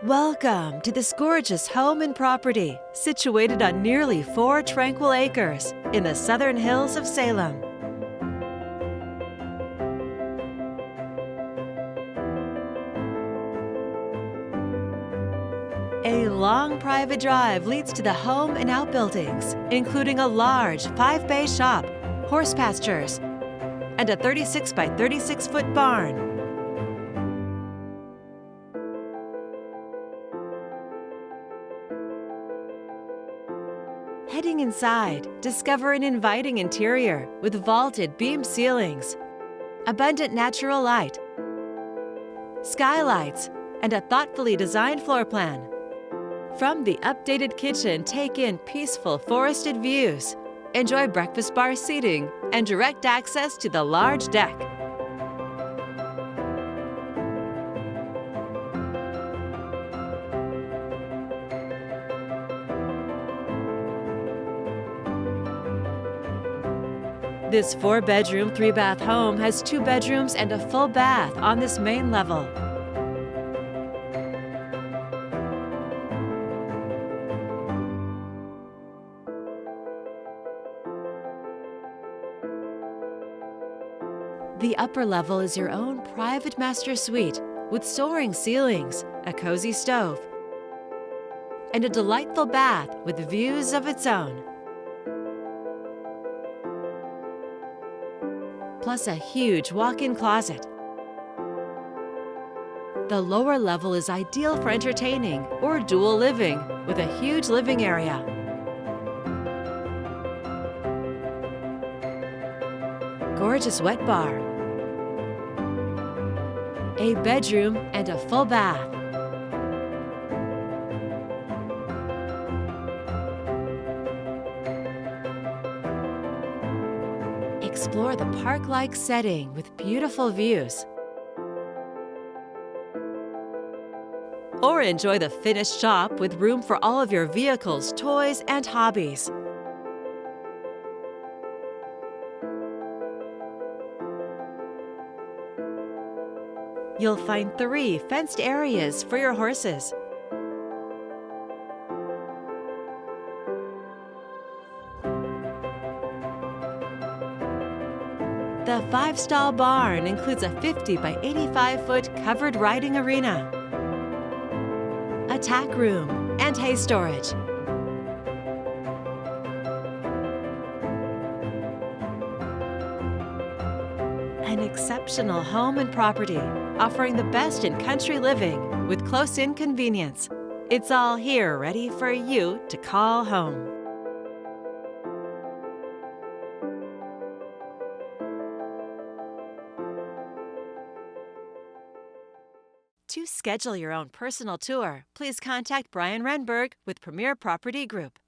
Welcome to this gorgeous home and property situated on nearly 4 tranquil acres in the southern hills of Salem. A long private drive leads to the home and outbuildings, including a large 5-bay shop, horse pastures, and a 36 by 36-foot barn. Heading inside, discover an inviting interior with vaulted beam ceilings, abundant natural light, skylights, and a thoughtfully designed floor plan. From the updated kitchen, take in peaceful forested views, enjoy breakfast bar seating, and direct access to the large deck. This 4-bedroom, 3-bath home has 2 bedrooms and a full bath on this main level. The upper level is your own private master suite with soaring ceilings, a cozy stove, and a delightful bath with views of its own. Plus a huge walk-in closet. The lower level is ideal for entertaining or dual living with a huge living area. Gorgeous wet bar. A bedroom and a full bath. Explore the park-like setting with beautiful views. Or enjoy the finished shop with room for all of your vehicles, toys, and hobbies. You'll find 3 fenced areas for your horses. The 5-stall barn includes a 50 by 85-foot covered riding arena, a tack room, and hay storage. An exceptional home and property, offering the best in country living with close-in convenience. It's all here ready for you to call home. To schedule your own personal tour, please contact Bryan Rehnberg with Premier Property Group.